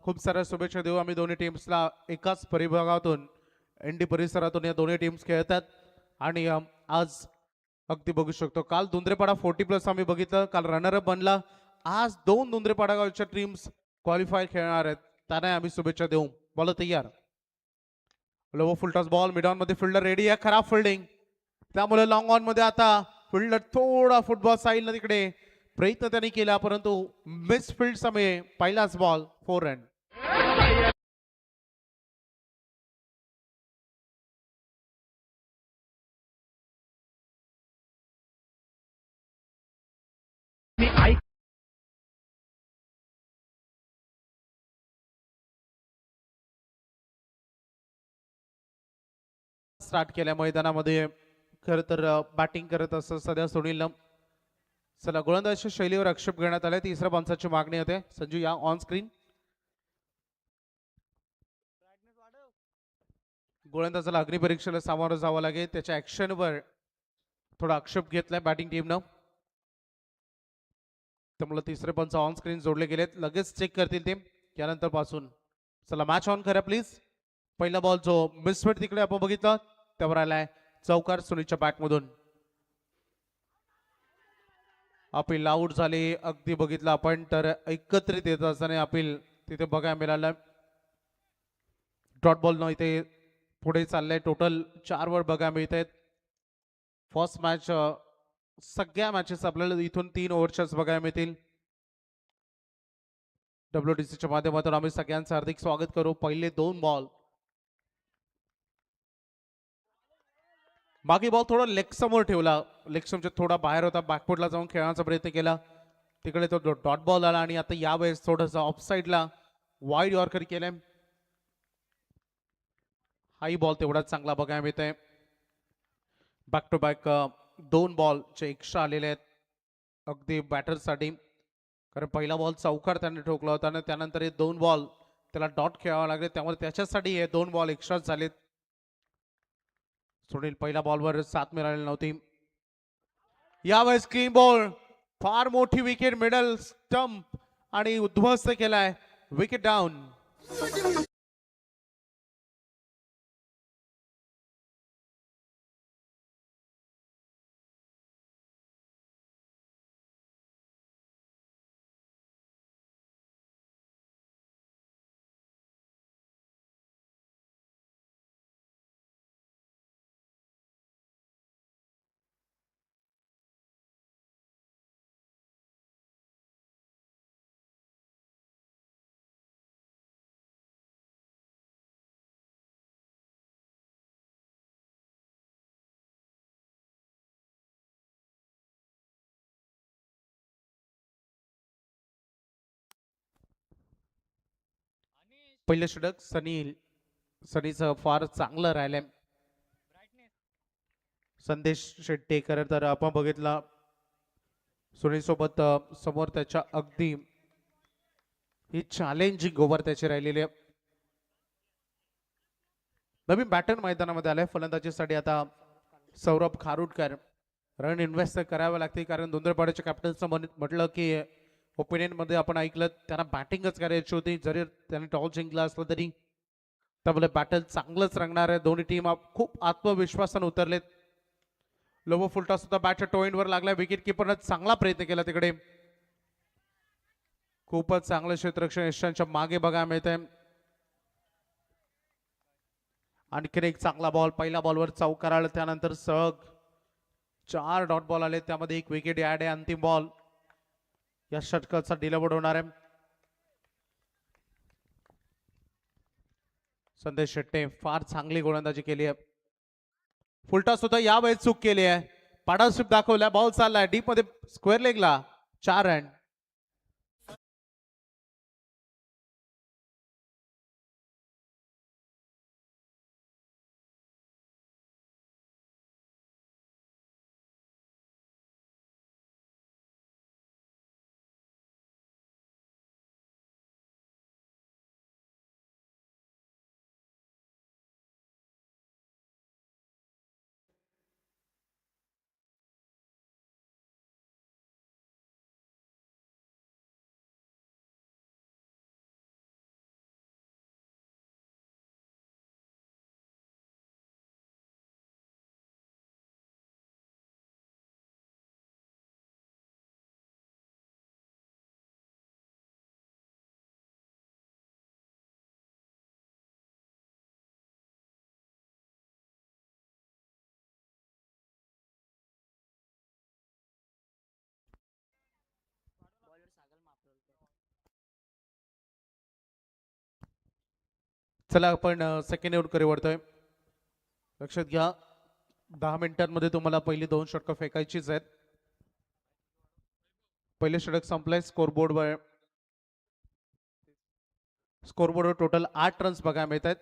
खूप साऱ्या शुभेच्छा देऊ आम्ही दोन्ही टीम्सला. एकाच परिभागातून एनडी परिसरातून या दोन्ही टीम्स खेळतात आणि आज अगदी बघू शकतो काल दुंद्रेपाडा 40+ आम्ही बघितलं, काल रनरअप बनला. आज दोन दुंद्रेपाडा गावच्या टीम्स क्वालिफाय खेळणार आहेत, त्यांना आम्ही शुभेच्छा देऊ. बॉल तयार, low full toss ball mid on मध्ये फिल्डर रेडी आहे, खराब फिल्डिंग त्यामुळे लॉंग ऑन मध्ये आता फिल्डर थोडा फुटबॉल साईडला तिकडे प्रयत्न त्यांनी केला परंतु मिस फील्ड समय पहिलाच बॉल 4 रन. स्टार्ट केल्या मैदानामध्ये खर तर बॅटिंग करत असं सध्या सुनील. चला गोलंदाजीच्या शैलीवर आक्षेप घेण्यात आले. तिसऱ्या पंचाची मागणी होते. संजू या ऑन स्क्रीन. गोलंदाजाला अग्निपरीक्षेला सामोरं जावं लागेल, त्याच्या ऍक्शनवर थोडा आक्षेप घेतलाय बॅटिंग टीमनं, त्यामुळे तिसरे पंच ऑन स्क्रीन जोडले गेलेत, लगेच चेक करतील ते त्यानंतर पासून. चला मॅच ऑन करा प्लीज. पहिला बॉल जो मिसफिट तिकडे आपण बघितलं त्यावर आलाय चौकार सुनीलच्या बॅटमधून. अपील आउट झाले अगदी बघितलं आपण तर एकत्रित येत असताना अपील तिथे बघायला मिळालं. डॉट बॉल न इथे पुढे चाललंय. टोटल 4 वर बघायला मिळत आहेत. फर्स्ट मॅच सगळ्या मॅचेस आपल्याला इथून 3 ओव्हरच्याच बघायला मिळतील. WTCच्या माध्यमातून आम्ही सगळ्यांचं हार्दिक स्वागत करू. पहिले 2 बॉल, बाकी बॉल थोडा लेग समोर ठेवला, लेग समोर थोडा बाहेर होता, बॅकफुटला जाऊन खेळण्याचा प्रयत्न केला, तिकडे तो डॉट बॉल आला आणि आता यावेळेस थोडंसं ऑफ साईडला वाईड यॉर्कर केलंय. हाही बॉल तेवढाच चांगला बघायला मिळत आहे. बॅक टू बॅक 2 बॉलचे एक्स्ट्रा आलेले आहेत अगदी बॅटरसाठी, कारण पहिला बॉल चौकार त्याने ठोकला होता आणि त्यानंतर हे 2 बॉल त्याला डॉट खेळावा लागले, त्यामुळे त्याच्यासाठी हे 2 बॉल एक्स्ट्रा झालेत. सुनील पहिल्या बॉलवर साथ मिळालेली नव्हती. यावेळेस क्लीन बॉल, फार मोठी विकेट मिडल स्टंप आणि उद्ध्वस्त केलाय, विकेट डाऊन. पहिलं षटक सनीचं फार चांगलं राहिलंय. संदेश शेट्टेकर तर आपण बघितला सुनील सोबत समोर त्याच्या अगदी ही चॅलेंजिंग ओव्हर त्याची राहिलेली आहे. नवीन बॅटर मैदानामध्ये आलाय फलंदाजीसाठी आता सौरभ खारुडकर. रन इन्व्हेस्ट करावं लागते कारण दुंदरपाड्याच्या कॅप्टनचं म्हटलं की ओपिनियन मध्ये आपण ऐकलं त्यांना बॅटिंगच करायची होती, जरी त्याने टॉस जिंकला असला तरी त्यामुळे बॅटल चांगलंच रंगणार आहे. दोन्ही टीम खूप आत्मविश्वासाने उतरलेत. लोबो फुलटा सुद्धा बॅटच्या टोईंवर लागला, विकेट किपरने चांगला प्रयत्न केला तिकडे. खूपच चांगलं क्षेत्ररक्षण यशांच्या मागे बघायला मिळत आहे. आणखीन एक चांगला बॉल, पहिल्या बॉलवर चौकार आला, त्यानंतर सग 4 डॉट बॉल आले, त्यामध्ये 1 विकेट ऍड आहे. अंतिम बॉल या षटकाचा डिलिव्हर्ड होणार आहे. संदेश शेट्टे फार चांगली गोलंदाजी केली आहे. फुलटा सुद्धा यावेळेस चूक केली आहे, पार्टनरशिप दाखवल्या, बॉल चाललाय डीप मध्ये स्क्वेअर लेगला, 4 रन. चला आपण सेकंड ओव्हरकडे वळतोय. लक्षात घ्या 10 मिनिटांमध्ये तुम्हाला पहिली 2 षटकं फेकायचीच आहेत. पहिले षटक संपलंय. स्कोरबोर्डवर टोटल 8 रन्स बघायला मिळत आहेत.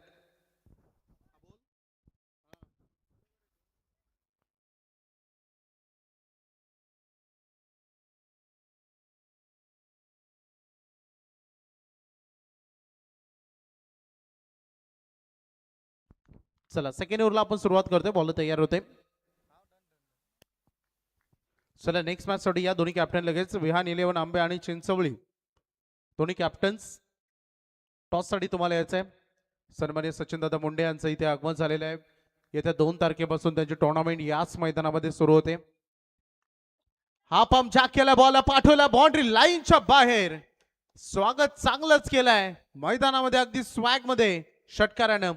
चला सेकंड ओव्हरला आपण सुरुवात करतोय. बॉल तयार होते. चला नेक्स्ट मॅच साठी या दोन्ही कॅप्टन लगेच विहान 11 आंबे आणि चिंचवळी दोन्ही कॅप्टन्स टॉस साठी तुम्हाला यायचंय. सन्माननीय सचिनदादा मुंडे यांचं इथे आगमन झालेलं आहे. येत्या 2 तारखेपासून त्यांची टुर्नामेंट याच मैदानामध्ये सुरू होते. हा पंप जॅक केला, बॉल पाठवला बाउंड्री लाईनच्या बाहेर. स्वागत चांगलंच केलंय मैदानामध्ये अगदी स्वॅग मध्ये षटकारानं.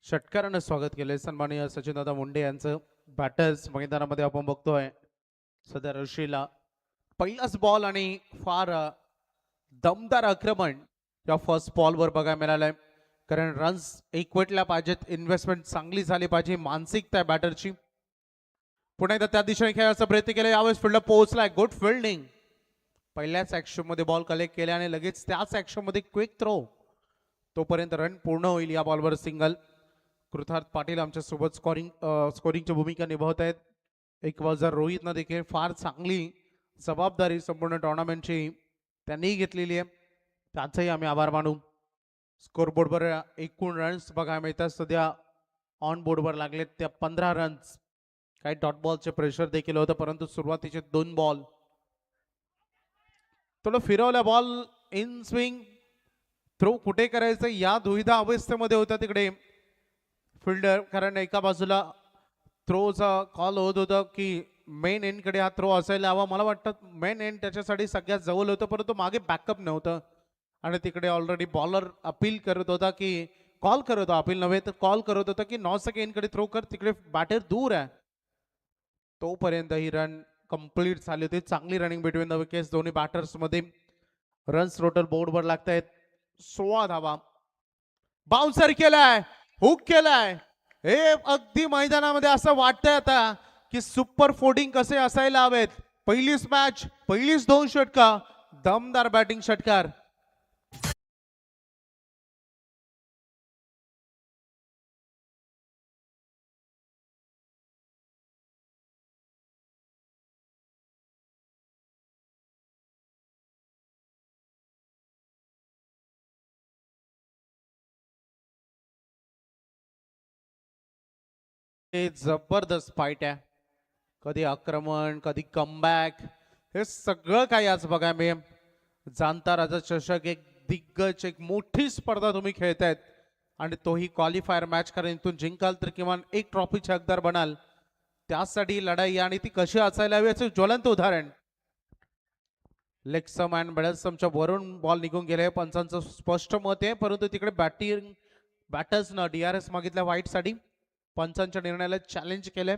षटकारानं स्वागत केलंय सन्माननीय सचिनदादा मुंडे यांचं. बॅटर्स मैदानामध्ये आपण बघतोय सध्या ऋषीला पहिलाच बॉल आणि फार दमदार आक्रमण या फर्स्ट बॉलवर बघायला मिळालंय. कारण रन्स एकवटल्या पाहिजेत, इन्व्हेस्टमेंट चांगली झाली पाहिजे, मानसिकता आहे बॅटरची. पुन्हा एकदा त्या दिशेने खेळायचा प्रयत्न केला. यावेळेस फील्डर पोहोचलाय. Good fielding. पहिल्याच ऍक्शन मध्ये बॉल कलेक्ट केले आणि लगेच त्याच ऍक्शन मध्ये क्विक थ्रो. तोपर्यंत रन पूर्ण होईल. या बॉलवर सिंगल. कृतार्थ पाटील आमच्या सोबत स्कोरिंगची भूमिका निभावत आहेत. एक बाजूला रोहितनं देखील फार चांगली जबाबदारी संपूर्ण टुर्नामेंटची त्यांनीही घेतलेली आहे. त्यांचाही आम्ही आभार मानू. स्कोरबोर्डवर एकूण रन्स बघायला मिळतात. सध्या ऑन बोर्डवर लागलेत त्या 15 रन्स. काही डॉट बॉलचे प्रेशर देखील होतं, परंतु सुरुवातीचे 2 बॉल थोडं फिरवल्या. Ball in swing. थ्रो कुठे करायचं या दुविधा अवस्थेमध्ये होता तिकडे फिल्डर. कारण एका बाजूला थ्रोचा कॉल होत होता की मेन एंडकडे हा थ्रो असायला हवा. मला वाटतं मेन एंड त्याच्यासाठी सगळ्यात जवळ होतं, परंतु मागे बॅकअप नव्हतं. आणि तिकडे ऑलरेडी बॉलर अपील करत होता की कॉल करत होता, अपील नव्हे तर कॉल करत होता की 9 सेकंडकडे थ्रो कर, तिकडे बॅटर दूर आहे. तोपर्यंत ही रन कंप्लीट झाली होती. चांगली रनिंग बिटवीन द विकेट्स दोन्ही बॅटर्स मध्ये. रन्स टोटल बोर्डवर लागत आहेत 16 धावा. बाउन्सर केलाय, हुक केलाय. हे अगदी मैदानामध्ये असं वाटतंय आता की सुपर 14 कसे असायला हवेत. पहिलीच मॅच, पहिलीच 2 षटका, दमदार बॅटिंग षटकार. जबरदस्त फाईट आहे. कधी आक्रमण, कधी कमबॅक, हे सगळं काही आज बघा मी. जाणता राजा चषक एक दिग्गज, एक मोठी स्पर्धा तुम्ही खेळतायत आणि तोही क्वालिफायर मॅच. कारण इथून जिंकाल तर किमान एक ट्रॉफीचे हकदार बनाल. त्यासाठी लढाई आणि ती कशी असायला हवी याचे ज्वलंत उदाहरण. लेक्सम अँड बेडसमच्या वरून बॉल निघून गेले. पंचांचं स्पष्ट मत आहे, परंतु तिकडे बॅटर्सनं DRS मागितल्या व्हाईट साठी. पंचांच्या निर्णयाला चॅलेंज केलंय.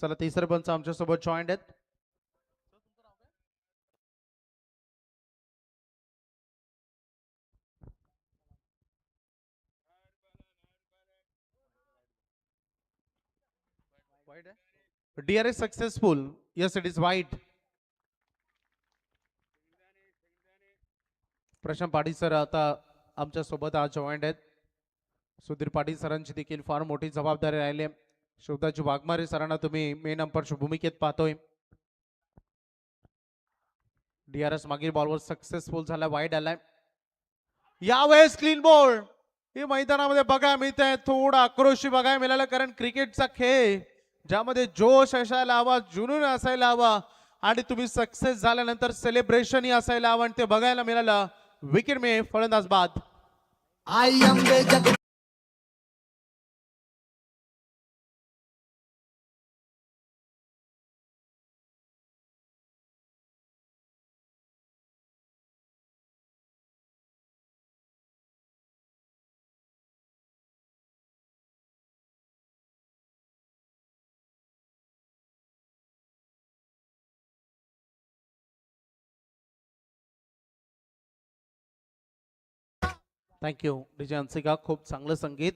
चला तिसरे पंच आमच्या सोबत जॉईंट आहेत. DRS successful. Yes it is white. Prashant Patil sir आता आमच्या सोबत आज जॉईंट आहेत. सुधीर पाटील सरांची देखील फार मोठी जबाबदारी राहिली. शिवदाजी वाघमारे सरांना तुम्ही मेन अंपायरच्या भूमिकेत पाहतोय. DRS मागील बॉलवर सक्सेसफुल झाला, वाईड आलाय. यावेळेस क्लीन बॉल. हे मैदानामध्ये बघायला मिळत आहे. थोडा आक्रोशी बघायला मिळाला, कारण क्रिकेटचा खेळ ज्यामध्ये जोश असायला हवा, जुनून असायला हवा आणि तुम्ही सक्सेस झाल्यानंतर सेलिब्रेशनही असायला हवं, आणि ते बघायला मिळालं. विकेट में फलंदाज बाद. थँक्यू डीजे अंसिका, खूप चांगलं संगीत.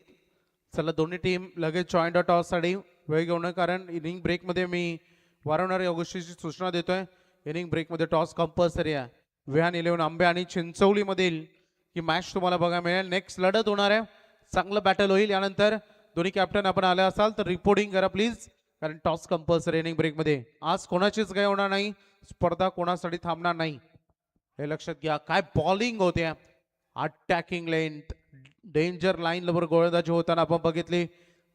चला दोन्ही टीम लगेच जॉईंट टॉससाठी वेळ घेऊन, कारण इनिंग ब्रेकमध्ये मी वारंवार या गोष्टीची सूचना देतोय. इनिंग ब्रेकमध्ये टॉस कंपल्सरी आहे. विहान 11 आंबे आणि चिंचवलीमधील ही मॅच तुम्हाला बघायला मिळेल. नेक्स्ट लढत होणार आहे, चांगलं बॅटल होईल. यानंतर दोन्ही कॅप्टन आपण आले असाल तर रिपोर्टिंग करा प्लीज, कारण टॉस कंपल्सरी इनिंग ब्रेकमध्ये. आज कोणाचीच काही होणार नाही, स्पर्धा कोणासाठी थांबणार नाही, हे लक्षात घ्या. काय बॉलिंग होते, अटॅकिंग लेंथ, डेंजर लाईन वर गोलंदाजी होताना आपण बघितली.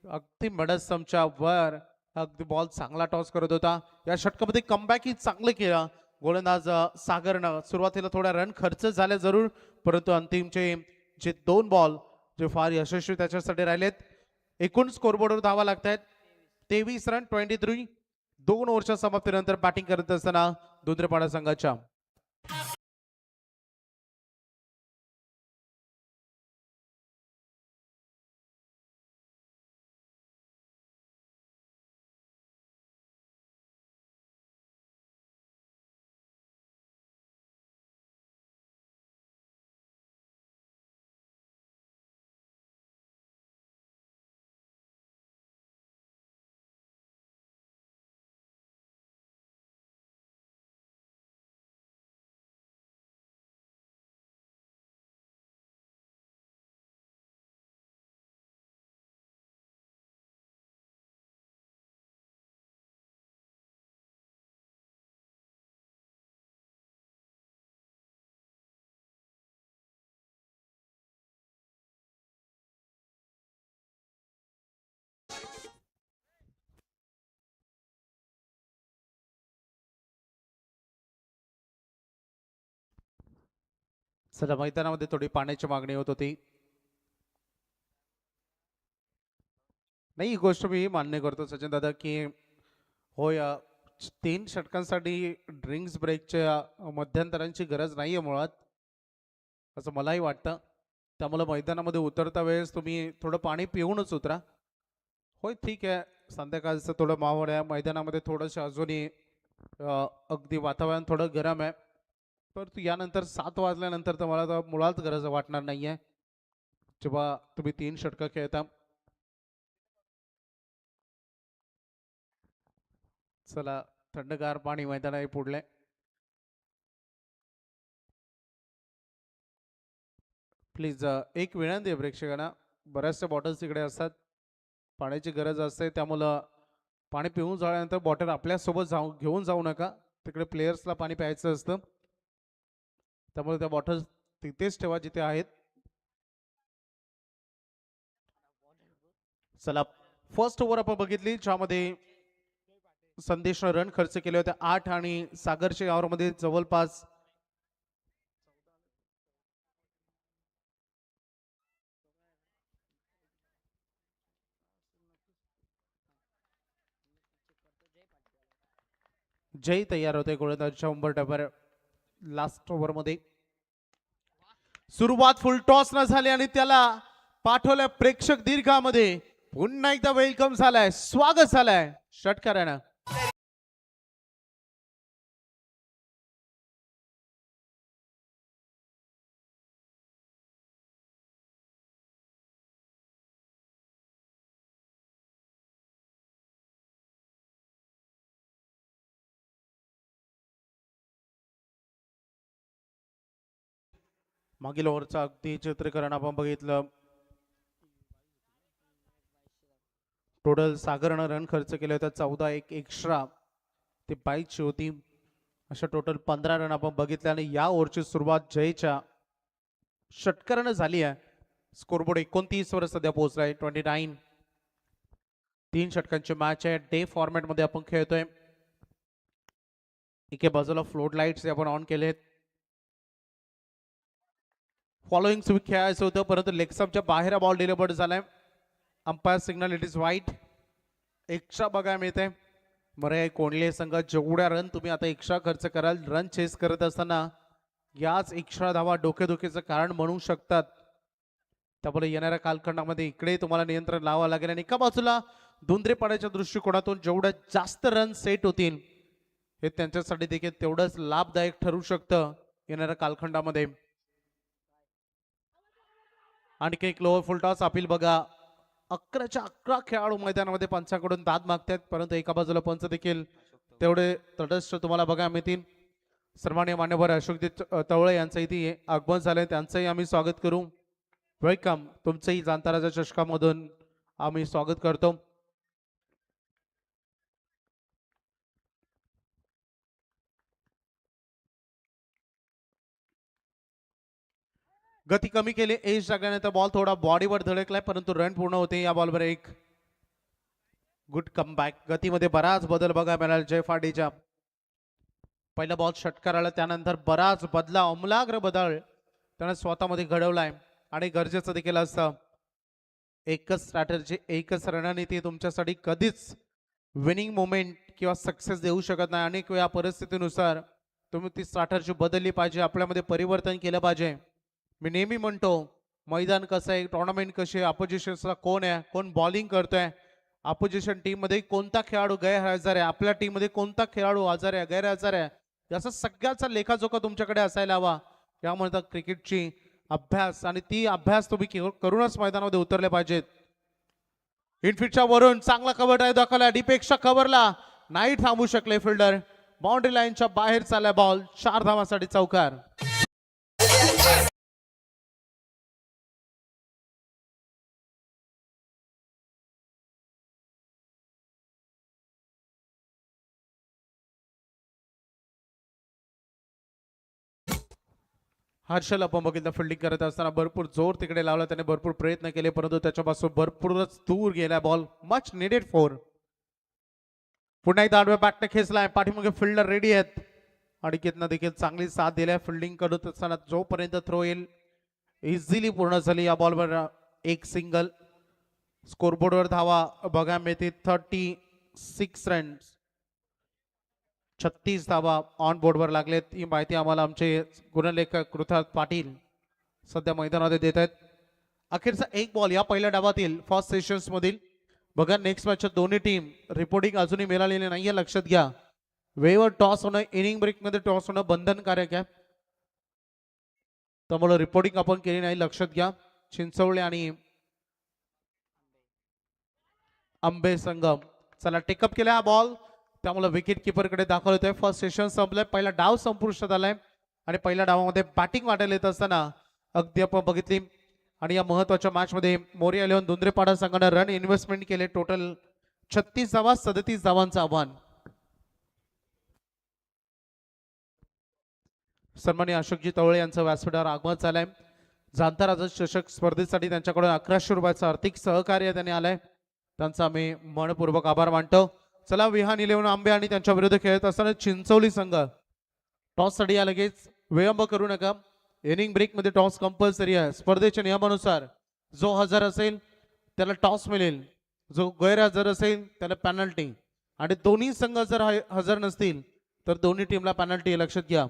अगदी मडसमच्या वर अगदी बॉल चांगला टॉस करत होता. या षटकामध्ये कमबॅक ही चांगलं केलं गोलंदाज सागरनं. सुरुवातीला थोडा रन खर्च झाले जरूर, परंतु अंतिमचे जे 2 बॉल जे फार यशस्वी त्याच्यासाठी राहिलेत. एकूण स्कोरबोर्डवर धावा लागतायत 23 रन 23. 2 ओव्हरच्या समाप्तीनंतर बॅटिंग करत असताना दुंद्रेपाडा संघाच्या सध्या मैदानामध्ये थोडी पाण्याची मागणी होत होती. नाही, ही गोष्ट मी मान्य करतो सचिन दादा की होय, 3 षटकांसाठी ड्रिंक्स ब्रेकच्या मध्यंतरांची गरज नाहीये मुळात, असं मलाही वाटतं. त्यामुळे मैदानामध्ये उतरता वेळेस तुम्ही थोडं पाणी पिऊनच उतरा. होय ठीक आहे, संध्याकाळचं थोडं माहोल आहे मैदानामध्ये, थोडंसं अजूनही अगदी वातावरण थोडं गरम आहे. परंतु यानंतर 7 वाजल्यानंतर तर मला तर मुळात गरज वाटणार नाहीये जेव्हा तुम्ही 3 षटकं खेळता. चला, थंडगार पाणी मैदानात पुढले. प्लीज एक विनंती आहे प्रेक्षकांना, बऱ्याचशा बॉटल्स तिकडे असतात, पाण्याची गरज असते, त्यामुळं पाणी पिऊन झाल्यानंतर बॉटल आपल्यासोबत घेऊन जाऊ नका. तिकडे प्लेयर्सला पाणी प्यायचं असतं, त्यामुळे त्या बॉटल्स तिथेच ठेवा जिथे आहेत. चला, फर्स्ट ओव्हर आपण बघितली ज्यामध्ये संदेशनं रन खर्च केले होते 8 आणि सागरच्या ओव्हरमध्ये जवळपास जय तयार होते गोलंदाजीच्या उंबरठ्यावर. लास्ट ओव्हर मध्ये सुरुवात फुल टॉस न झाली आणि त्याला पाठवल्या प्रेक्षक दीर्घामध्ये. पुन्हा एकदा वेलकम झालाय, स्वागत झालंय षटकारानं. मागील ओव्हरचं अगदी चित्रीकरण आपण बघितलं. टोटल सागरनं रन खर्च केले होते 14, एक एक्स्ट्रा ते 22 होती, अशा टोटल 15 रन आपण बघितले. आणि या ओव्हरची सुरुवात जयच्या षटकारानं झाली आहे. स्कोरबोर्ड 29 वर सध्या पोहोचलाय, 29. 3 षटकांची मॅच आहे, डे फॉर्मॅट मध्ये आपण खेळतोय. एके बाजूला फ्लोट लाईट्स आपण ऑन केलेत. फॉलोइंग स्वीप खेळायचं होतं, परंतु लेगस्टम्पच्या बाहेर बॉल डिलिव्हर्ड झालाय. अंपायर सिग्नल इट इज वाईट. एक्स्ट्रा बघायला मिळते. मरे कोणले संघ जेवढ्या रन तुम्ही आता एक्स्ट्रा खर्च कराल रन चेस करत असताना, याच एक्स्ट्रा धावा डोकेदुखीचं कारण म्हणू शकतात. त्यामुळे येणाऱ्या कालखंडामध्ये इकडे तुम्हाला नियंत्रण लावावं लागेल. आणि एका बाजूला धुंद्रेपाड्याच्या दृष्टिकोनातून जेवढ्या जास्त रन सेट होतील हे त्यांच्यासाठी देखील तेवढंच लाभदायक ठरू शकतं येणाऱ्या कालखंडामध्ये. आणखी एक लोअर फुल टॉस अपील बघा. 11च्या 11 खेळाडू मैदानामध्ये पंचांकडून दाद मागतात, परंतु एका बाजूला पंच देखील तेवढे तटस्थ तुम्हाला बघा मिळतील. सन्माननीय मान्यवर अशोकजी तवळे यांचं इथे आगमन झालंय, त्यांचंही आम्ही स्वागत करू. वेलकम. तुमचंही जाणताराच्या चषकामधून आम्ही स्वागत करतो. गती कमी केली, एज टाकल्यानंतर बॉल थोडा बॉडीवर धडकलाय, परंतु रन पूर्ण होते. या बॉलवर एक गुड कमबॅक. गतीमध्ये बराच बदल बघा मिळाला जय फाडीच्या. पहिला बॉल षटकार आला, त्यानंतर बराच बदला, अमूलाग्र बदल त्याने स्वतःमध्ये घडवलाय. आणि गरजेचं देखील असतं. एकच स्ट्रॅटर्जी, एकच रणनीती तुमच्यासाठी कधीच विनिंग मोमेंट किंवा सक्सेस देऊ शकत नाही. अनेक वेळा परिस्थितीनुसार तुम्ही ती स्ट्रॅटर्जी बदलली पाहिजे, आपल्यामध्ये परिवर्तन केलं पाहिजे. मी नेहमी म्हणतो, मैदान कसं आहे, टुर्नामेंट कशी आहे, अपोजिशनला कोण आहे, कोण बॉलिंग करतोय, अपोजिशन टीम मध्ये कोणता खेळाडू गैरहजर आहे, आपल्या टीम मध्ये कोणता खेळाडू हजर आहे, गैरहजर आहे, याचा सगळ्याचा लेखाजोखा तुमच्याकडे असायला हवा. यामुळे क्रिकेटची अभ्यास आणि ती अभ्यास तुम्ही करूनच मैदानामध्ये उतरले पाहिजेत. इनफिटच्या वरून चांगला कव्हर ड्राईव्ह दाखवला, डीपेक्षा कव्हरला नाही थांबू शकले फिल्डर. बाउंड्री लाईनच्या बाहेर चालला बॉल, 4 धावांसाठी चौकार. हर्षल आपण बघितलं फिल्डिंग करत असताना भरपूर जोर तिकडे लावला, त्याने भरपूर प्रयत्न केले, परंतु त्याच्यापासून भरपूरच दूर गेला बॉल. Much needed 4. पुन्हा एकदा आडव्या बॅटने खेचलाय, पाठीमागे फिल्डर रेडी आहेत. अडीकेतनं देखील चांगली साथ दिल्या फिल्डिंग करत असताना. जोपर्यंत थ्रो येईल इझिली पूर्ण झाली. या बॉलवर एक सिंगल. स्कोरबोर्डवर धावा बघा मिळते 36 रन्स, 36 धावा ऑन बोर्डवर लागलेत. ही माहिती आम्हाला आमचे गुणलेखक कृथार्थ पाटील सध्या मैदानामध्ये देत आहेत. अखेरचा एक बॉल या पहिल्या डावातील फर्स्ट सेशन्स मधील बघा. नेक्स्ट मॅचच्या दोन्ही टीम रिपोर्टिंग अजूनही मिळालेली नाहीये, लक्षात घ्या. वेळेवर टॉस होणं, इनिंग ब्रेक मध्ये टॉस होणं बंधनकारक आहे, त्यामुळे रिपोर्टिंग आपण केली नाही, लक्षात घ्या. चिंचवळे आणि आंबे संगम. चला टेकअप केला हा बॉल, त्यामुळे विकेट किपर कडे दाखल होतोय. फर्स्ट सेशन संपलंय, पहिला डाव संपुष्टात आलाय आणि पहिल्या डावामध्ये बॅटिंग वाटायला येत असताना अगदी आपण बघितली. आणि या महत्वाच्या मॅच मध्ये मोरिया इलेव्हन दुंद्रेपाडा संघाने रन इन्व्हेस्टमेंट केले. टोटल 36 धावा, 37 धावांचं आव्हान. सन्माननीय अशोकजी तवळे यांचं व्यासपीठावर आगमन झालंय. जाणता राजा चषक स्पर्धेसाठी त्यांच्याकडून 1100 रुपयाचं आर्थिक सहकार्य त्यांनी आलंय, त्यांचा आम्ही मनपूर्वक आभार मानतो. चला विहान इलेव्हन आंबे आणि त्यांच्या विरुद्ध खेळत असताना चिंचवली संघ. टॉस साठी या लगेच विलंब करू नका. इनिंग ब्रेक मध्ये टॉस कंपल्सरी आहे. स्पर्धेच्या नियमानुसार जो हजर असेल त्याला टॉस मिळेल, जो गैरहजर असेल त्याला पेनल्टी. आणि दोन्ही संघ जर हजर नसतील तर दोन्ही टीमला पेनल्टी, लक्षात घ्या.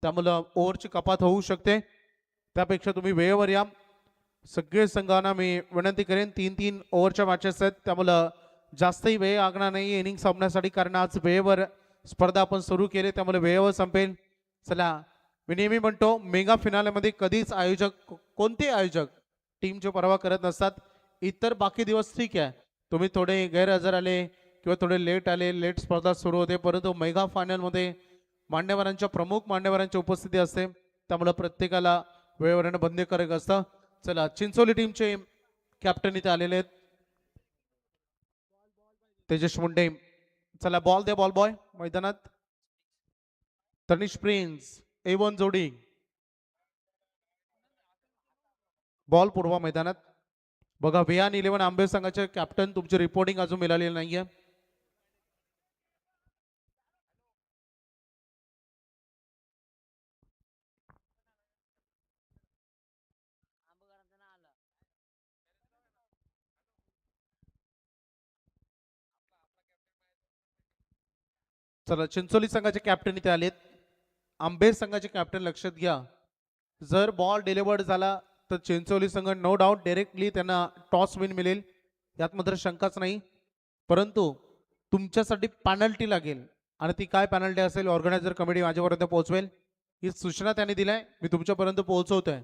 त्यामुळं ओव्हरची कपात होऊ शकते, त्यापेक्षा तुम्ही वेळेवर या. सगळे संघांना मी विनंती करेन, 3-3 ओव्हरच्या मॅचेस आहेत, त्यामुळं जास्तही वेळ लागणार नाही इनिंग संपण्यासाठी, कारण आज वेळेवर स्पर्धा आपण सुरू केली, त्यामुळे वेळेवर संपेल. चला मी नेहमी म्हणतो, मेगा फिनालेमध्ये कधीच कोणते आयोजक टीमची पर्वा करत नसतात. इतर बाकी दिवस ठीक आहे, तुम्ही थोडे गैरहजर आले किंवा थोडे लेट आले, लेट स्पर्धा सुरू होते, परंतु मेगा फायनलमध्ये मान्यवरांच्या प्रमुख मान्यवरांची उपस्थिती असते, त्यामुळे प्रत्येकाला वेळेवर येणं बंधनकारक असतं. चला चिंचोली टीमचे कॅप्टन इथे आलेले आहेत, तेजस मुंडे. चला बॉल दे बॉल बॉय मैदानात. तनिष प्रिन्स A1 जोडी, बॉल पूर्व मैदानात. बघा विहान इलेव्हन आंबे संघाचे कॅप्टन, तुमची रिपोर्टिंग अजून मिळालेली नाहीये. चला चिंचोली संघाचे कॅप्टन इथे आलेत. आंबे संघाचे कॅप्टन लक्षात घ्या, जर बॉल डिलिव्हर्ड झाला तर चिंचोली संघ नो डाऊट डायरेक्टली त्यांना टॉस विन मिळेल, यात मात्र शंकाच नाही. परंतु तुमच्यासाठी पेनल्टी लागेल, आणि ती काय पेनल्टी असेल ऑर्गनायझर कमिटी माझ्यापर्यंत पोहोचवेल. ही सूचना त्यांनी दिलाय, मी तुमच्यापर्यंत पोहोचवतोय.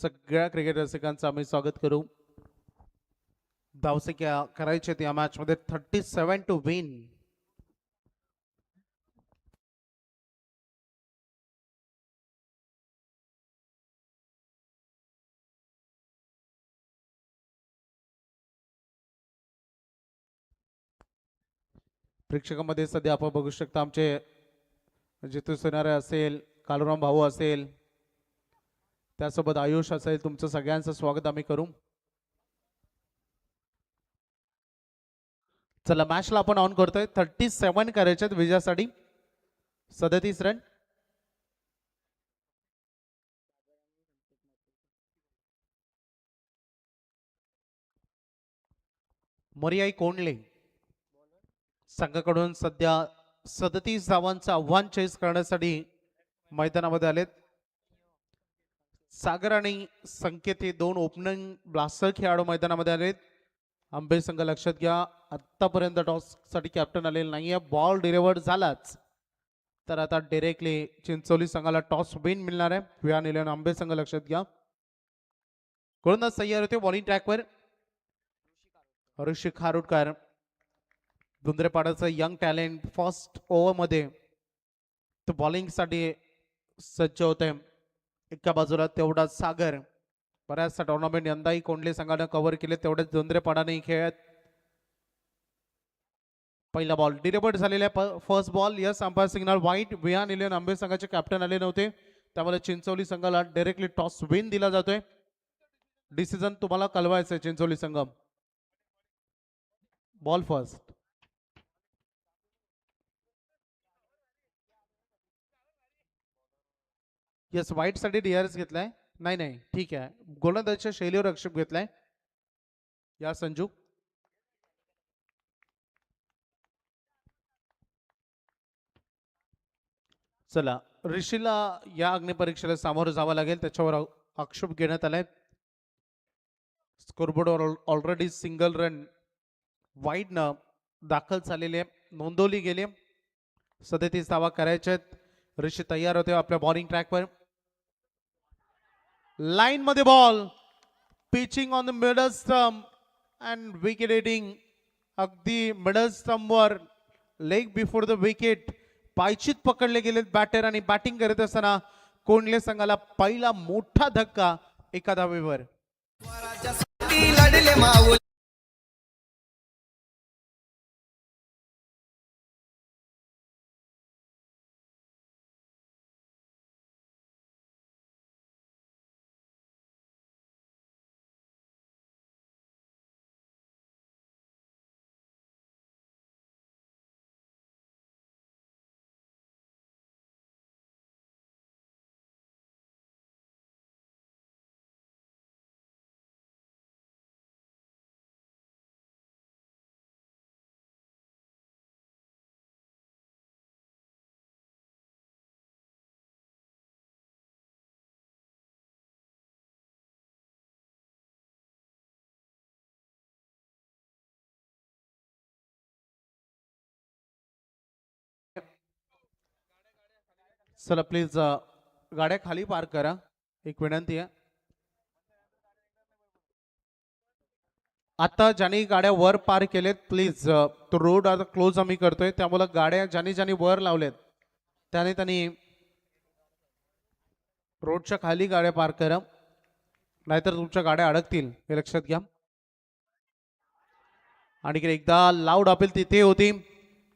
सगळ्या क्रिकेट रसिकांचं आम्ही स्वागत करू. धावसंख्या करायचे या मॅच मध्ये 37 टू विन. प्रेक्षकांमध्ये सध्या आपण बघू शकता आमचे जितू सोनारे असेल, कालुराम भाऊ असेल, त्यासोबत आयुष असेल, तुमचं सगळ्यांचं स्वागत आम्ही करू. चला मॅचला आपण ऑन करतोय. 37 करायचे विजयासाठी. 37 रन. मरियाई कोंडले संघाकडून सध्या 37 धावांचं आव्हान चेस करण्यासाठी मैदानामध्ये आलेत. सागर आणि संकेत हे दोन ओपनिंग ब्लास्टर खेळाडू मैदानामध्ये आलेत. आंबे संघ लक्षात घ्या, आतापर्यंत टॉस साठी कॅप्टन आलेला नाहीये. बॉल डिलिव्हर्ड झालाच तर आता डायरेक्टली चिंचोली संघाला टॉस विन मिळणार आहे. विहान इलेव्हन आंबे संघ लक्षात घ्या. गोलंदाज तयार होते बॉलिंग ट्रॅकवर. ऋषी खारुटकर दुंद्रेपाड्याचं यंग टॅलेंट फर्स्ट ओव्हर मध्ये तो बॉलिंग साठी सज्ज होते. एका बाजूला तेवढा सागर. बऱ्याचशा टुर्नामेंट यंदाही कोंडले संघानं कव्हर केले, तेवढ्याच दुंद्रेपाडाने खेळत. पहिला बॉल डिलिव्हर्ड झालेला first ball. Yes umpire signal white. Vihan eleven Ambe संघाचे कॅप्टन आले नव्हते, त्यामुळे चिंचोली संघाला डायरेक्टली टॉस विन दिला जातोय. डिसिजन तुम्हाला कळवायचं आहे. चिंचोली संघ बॉल फर्स्ट. यस व्हाईट साठी डीआरएस घेतलाय. नाही ठीक आहे. गोलंदाजच्या शैलीवर आक्षेप घेतलाय. या संजू चला ऋषीला या अग्निपरीक्षेला सामोरं जावं लागेल, त्याच्यावर आक्षेप घेण्यात आलाय. स्कोरबोर्डवर ऑलरेडी सिंगल रन वाईड न दाखल झालेले नोंदवली गेली. 37 धावा करायच्या आहेत. ऋषी तयार होते आपल्या बॉलिंग ट्रॅकवर. लाईन मध्ये ball pitching on the middle stump and wicket hitting. अगदी मिडल स्टंपवर लेग बिफोर द विकेट पायचीत पकडले गेले बॅटर आणि बॅटिंग करत असताना कोंडले संघाला पहिला मोठा धक्का एका धावेवर. चला प्लीज गाड्या खाली पार्क करा, एक विनंती आहे. आता ज्यांनी गाड्या वर पार्क केलेत प्लीज तो रोड आता क्लोज आम्ही करतोय, त्यामुळे गाड्या ज्यांनी वर लावलेत त्यांनी रोडच्या खाली गाड्या पार्क करा, नाहीतर तुमच्या गाड्या अडकतील हे लक्षात घ्या. आणि एकदा लाऊड अपील तिथे होती,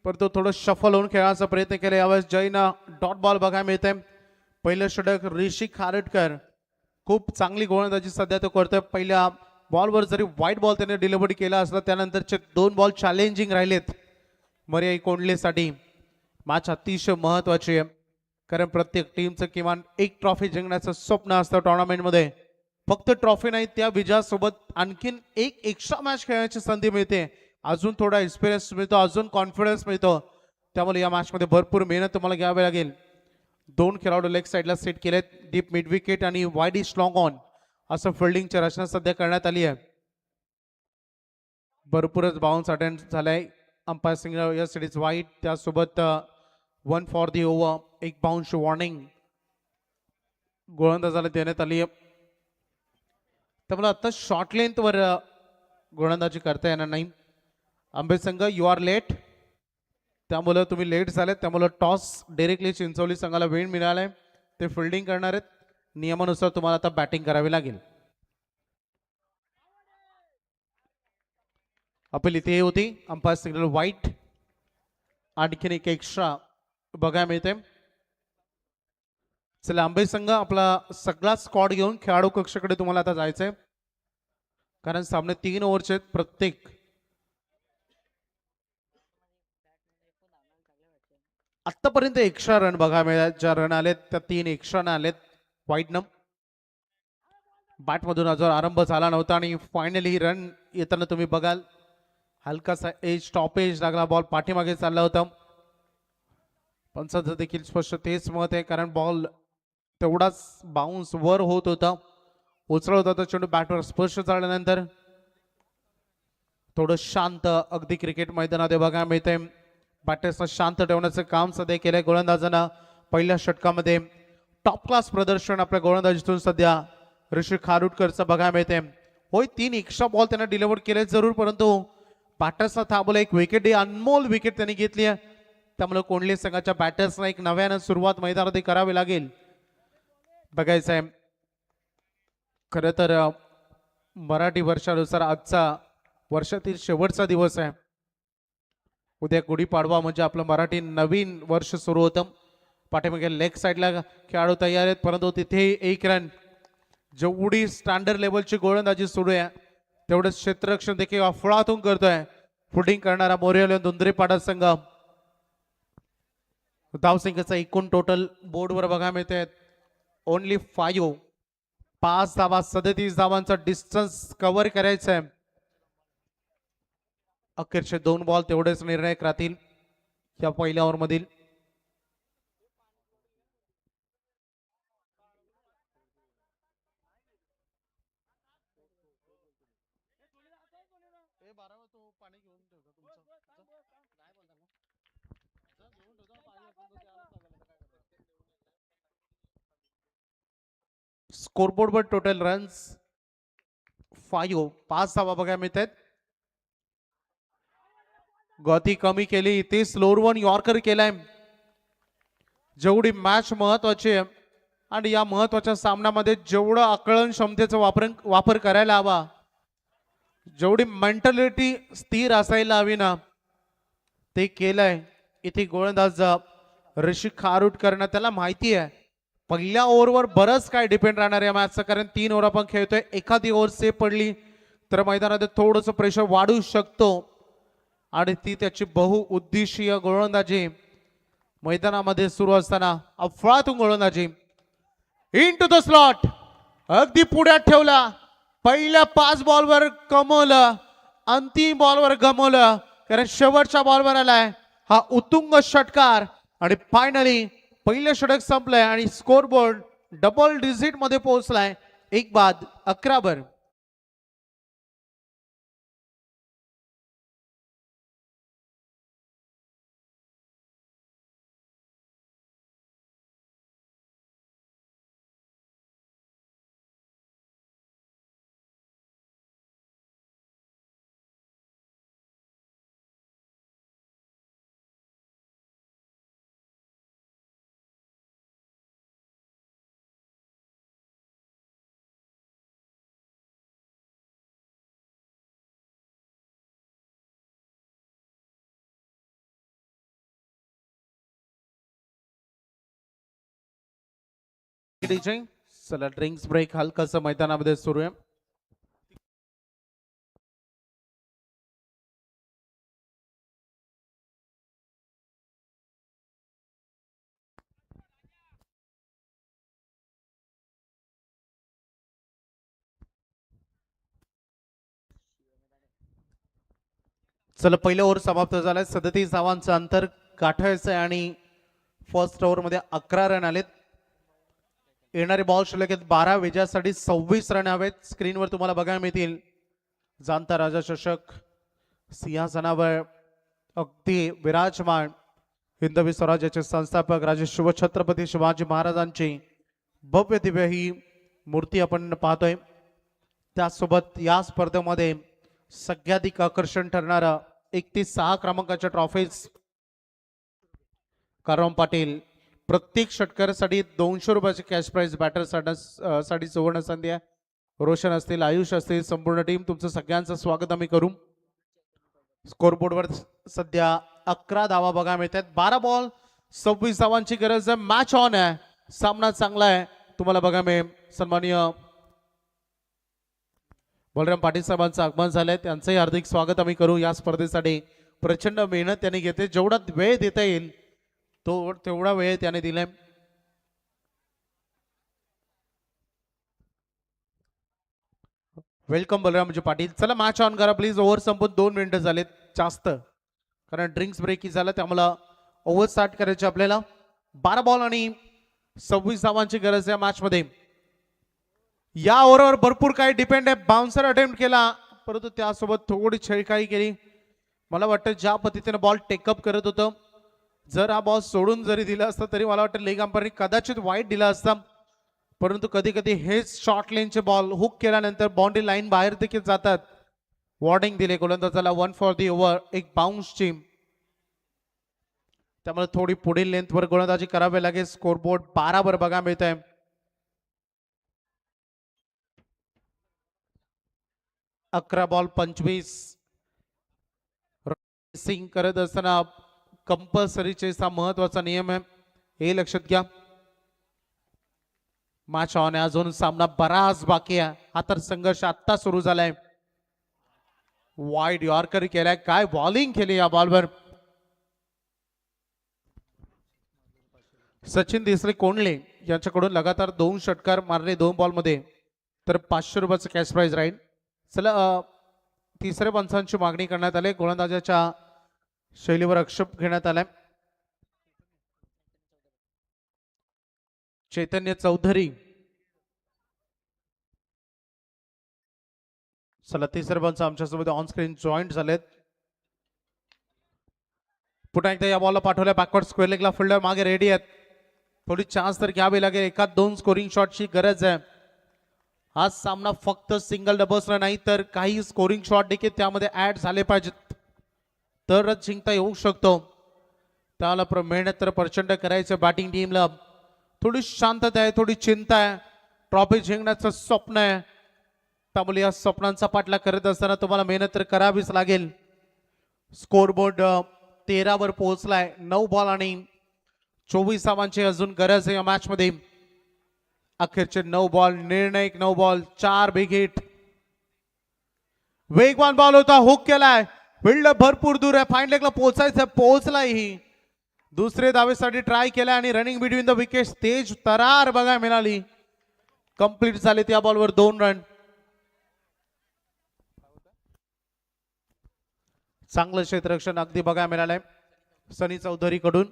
पण तो थोडं शफल होऊन खेळायचा प्रयत्न केला. यावेळेस जयना डॉट बॉल बघायला मिळते. पहिलं षटक ऋषी खारटकर खूप चांगली गोलंदाजी सध्या तो करतोय. पहिल्या बॉलवर जरी व्हाईट बॉल त्याने डिलिव्हरी केला असला, त्यानंतरचे 2 बॉल चॅलेंजिंग राहिलेत मरियाई कोंडलेसाठी. मॅच अतिशय महत्वाची आहे, कारण प्रत्येक टीमचं किमान एक ट्रॉफी जिंकण्याचं स्वप्न असतं टुर्नामेंटमध्ये. फक्त ट्रॉफी नाही, त्या विजयासोबत आणखीन एक एक्स्ट्रा मॅच खेळण्याची संधी मिळते, अजून थोडा एक्सपिरियन्स मिळतो, अजून कॉन्फिडन्स मिळतो. त्यामुळे या मॅचमध्ये भरपूर मेहनत तुम्हाला घ्यावी लागेल. 2 खेळाडू लेग साईडला सेट केलेत. डीप मिड विकेट आणि वाईड इज लॉंग ऑन असं फिल्डिंगची रचना सध्या करण्यात आली आहे. भरपूरच बाउन्स अटेंड झालाय. Umpire signal yes it is wide. त्यासोबत 1 फॉर दी ओव्हर, एक बाउन्स वॉर्निंग गोलंदाजाला देण्यात आली आहे. त्यामुळे आता शॉर्ट लेंथवर गोलंदाजी करता येणार नाही. आंबे संघ यू आर लेट, त्यामुळे तुम्ही लेट झालेत, त्यामुळे टॉस डायरेक्टली चिंचवली संघाला वेळ मिळालाय. ते फिल्डिंग करणार आहेत. नियमानुसार तुम्हाला आता बॅटिंग करावी लागेल. अपील इथे होती, अंपायर सिग्नल व्हाईट. आणखीन एक एक्स्ट्रा बघायला मिळते. चला आंबे संघ आपला सगळा स्क्वॉड घेऊन खेळाडू कक्षाकडे तुम्हाला आता जायचंय, कारण सामने 3 ओव्हरचे आहेत. प्रत्येक आतापर्यंत एक्स्ट्रा रन बघायला मिळाले. ज्या रन आलेत त्या 3 एक्स्ट्रा आलेत व्हाईटनं. बॅटमधून अजून आरंभ झाला नव्हता आणि फायनली रन येताना तुम्ही बघाल हलकासा एज टॉप एज लागला, बॉल पाठीमागे चालला होता. पंचाचं देखील स्पष्ट तेच मत आहे, कारण बॉल तेवढाच बाउन्स वर होत होता, उचलत होता चेंडू बॅटवर स्पर्श झाल्यानंतर. थोडं शांत अगदी क्रिकेट मैदानात बघायला मिळते. बॅटर्सला शांत ठेवण्याचं काम सध्या केलंय गोलंदाजांना. पहिल्या षटकामध्ये टॉप क्लास प्रदर्शन आपल्या गोलंदाजीतून सध्या ऋषी खारुटकरचं बघायला मिळते. होय 3 एक्स्ट्रा बॉल त्यांना डिलिव्हर केले जरूर, परंतु बॅटर्सला थांबवलं. एक विकेट, अनमोल विकेट त्यांनी घेतली आहे. त्यामुळे कोंडले संघाच्या बॅटर्सना एक नव्यानं सुरुवात मैदानात करावी लागेल. बघायचं आहे खरं तर मराठी वर्षानुसार आजचा वर्षातील शेवटचा दिवस आहे. उद्या गुढीपाडवा म्हणजे आपलं मराठी नवीन वर्ष सुरू होतं. पाठीमागे लेग साईडला खेळाडू तयार आहेत, परंतु तिथे एक रन. जेवढी स्टँडर्ड लेवलची गोलंदाजी सुरू आहे तेवढंच क्षेत्ररक्षण देखील अफळातून करतोय. फुटिंग करणारा मोरेल दुंद्रेपाडा संघ. धावसंख्येचा एकूण टोटल बोर्डवर बघायला मिळते ओनली 5 धावा, 37 धावांचा डिस्टन्स कव्हर करायचा आहे. अखेरचे 2 बॉल तेवढेच निर्णायक राहतील या पहिल्या ओव्हर मधील. स्कोरबोर्डवर टोटल रन्स 5 धावा बघायला मिळत आहेत. गती कमी केली, ती स्लोअर वन यॉर्कर केलाय. जेवढी मॅच महत्वाची आहे आणि या महत्वाच्या सामन्यामध्ये जेवढं आकलन क्षमतेचा वापर करायला हवा, जेवढी मेंटॅलिटी स्थिर असायला हवी ना, ते केलंय इथे गोलंदाज ऋषी खारुटकर. त्याला माहिती आहे पहिल्या ओव्हरवर बरंच काय डिपेंड राहणार आहे मॅचचं, कारण 3 ओव्हर आपण खेळतोय. एखादी ओव्हर सेफ पडली तर मैदानात थोडंसं प्रेशर वाढू शकतो आणि ती त्याची बहुउद्देशीय गोलंदाजी मैदानामध्ये सुरू असताना अफळातून गोलंदाजी इन टू द स्लॉट अगदी पुढ्यात ठेवला. पहिल्या 5 बॉलवर कमवलं, अंतिम बॉलवर गमवलं, कारण शेवटच्या बॉलवर आलाय हा उत्तुंग षटकार आणि फायनली पहिलं षटक संपलंय आणि स्कोर बोर्ड डबल डिजिट मध्ये पोहोचलाय. 1 बाद 11 वर. चला ड्रिंक्स ब्रेक हलकासा मैदानामध्ये सुरू आहे. चला पहिलं ओव्हर समाप्त झालंय. 37 धावांचं अंतर गाठायचं आहे आणि फर्स्ट ओव्हर मध्ये 11 रन आलेत. येणारे बॉल शिल्लक आहेत 12. विजयासाठी 26 रन हवेत. स्क्रीनवर तुम्हाला बघायला मिळतील जाणता राजा चषक सिंहासनावर अगदी विराजमान हिंदवी स्वराज्याचे संस्थापक राजे शिवछत्रपती शिवाजी महाराजांची भव्य दिव्य ही मूर्ती आपण पाहतोय. त्यासोबत या स्पर्धेमध्ये सगळ्याधिक आकर्षण ठरणारा 1 ते 6 क्रमांकाच्या ट्रॉफीज कारम पाटील प्रत्येक षटकारासाठी 200 रुपयाचे कॅश प्राइज बॅटर साठी सुवर्ण संधी आहे. रोशन असतील, आयुष असतील, संपूर्ण टीम तुमचं सगळ्यांचं स्वागत आम्ही करू. स्कोरबोर्डवर सध्या 11 धावा बघा मिळतात. 12 बॉल 26 धावांची गरज आहे. मॅच ऑन आहे, सामना चांगला आहे तुम्हाला बघा मिळेल. सन्माननीय बलराम पाटील साहेबांचं आगमन झालंय, त्यांचंही हार्दिक स्वागत आम्ही करू. या स्पर्धेसाठी प्रचंड मेहनत त्यांनी घेतली, जेवढा वेळ देता येईल तेवढा वेळ त्याने दिलाय. वेलकम बलरामजी पाटील. चला मॅच ऑन करा प्लीज. ओव्हर संपून 2 मिनिटं झालेत जास्त, कारण ड्रिंक्स ब्रेक झाला त्यामुळे ओव्हर स्टार्ट करायचे आपल्याला. 12 बॉल आणि 26 धावांची गरज या मॅच मध्ये. या ओव्हरवर भरपूर काही डिपेंड आहे. बाउन्सर अटेम्प्ट केला परंतु त्यासोबत थोडी छेडछाडी केली. मला वाटतं ज्या पद्धतीने बॉल टेकअप करत होतं, जर हा बॉल सोडून जरी दिला असता तरी मला वाटतं लेग अंपायरने कदाचित वाईट दिला असता. परंतु कधी कधी हेच शॉर्ट लेनचे बॉल हुक केल्यानंतर बाउंड्री लाईन बाहेर देखील जातात. वॉर्निंग दिले गोलंदाजाला 1 फॉर दी ओव्हर, एक बाउन्सची. त्यामुळे थोडी पुढील लेंथवर गोलंदाजी करावी लागेल. स्कोरबोर्ड 12 वर बघा मिळत आहे. 11 बॉल 25 सिंग करत असताना कंपल्सरी चेसचा महत्वाचा नियम आहे, हे लक्षात घ्या. मॅच ऑन आहे, अजून सामना बराच बाकी आहे. हा तर संघर्ष आता सुरू झालाय. वाईड यॉर्कर केलाय, काय बॉलिंग केली या बॉलवर. सचिन देसले कोंडले यांच्याकडून लगातार 2 षटकार मारले 2 बॉल मध्ये, तर 500 रुपयाचं कॅश प्राइज राहील. चला तिसऱ्या पंचांची मागणी करण्यात आली. गोलंदाजाच्या शैलीवर आक्षेप घेण्यात आलाय. चैतन्य चौधरी. चला तिसरे पंच आमच्यासोबत ऑन स्क्रीन जॉईंट झालेत. पुन्हा एकदा या बॉलला पाठवल्या बॅकवर्ड स्क्वेअर लेगला. फिल्डर मागे रेडी आहेत. थोडी चान्स तर घ्यावी लागेल. 1-2 स्कोरिंग शॉटची गरज आहे. हा सामना फक्त सिंगल डबल्सला नाही तर काही स्कोरिंग शॉट देखील त्यामध्ये ऍड झाले पाहिजेत, तरच जिंकता येऊ शकतो. त्याला मेहनत तर प्रचंड करायचं बॅटिंग टीमला. थोडी शांतता आहे, थोडी चिंता आहे. ट्रॉफी जिंकण्याचं स्वप्न आहे, त्यामुळे या स्वप्नांचा पाठलाग करत असताना तुम्हाला मेहनत तर करावीच लागेल. स्कोरबोर्ड 13 वर पोहोचलाय. 9 बॉल आणि 24 धावांची अजून गरज आहे या मॅच मध्ये. अखेरचे 9 बॉल, निर्णायक 9 बॉल, 4 बिग हिट. वेगवान बॉल होता, हुक केलाय. फिल्ड भरपूर दूर आहे, फाईन लेगला पोहोचायचं, पोहोचलाय. दुसरे धावेसाठी ट्राय केला आणि रनिंग बिटवीन द विकेट तेज तरार बघा मिळाली. कंप्लीट झाले त्या बॉलवर 2 रन. चांगलं क्षेत्ररक्षण अगदी बघा मिळालंय सनी चौधरी कडून,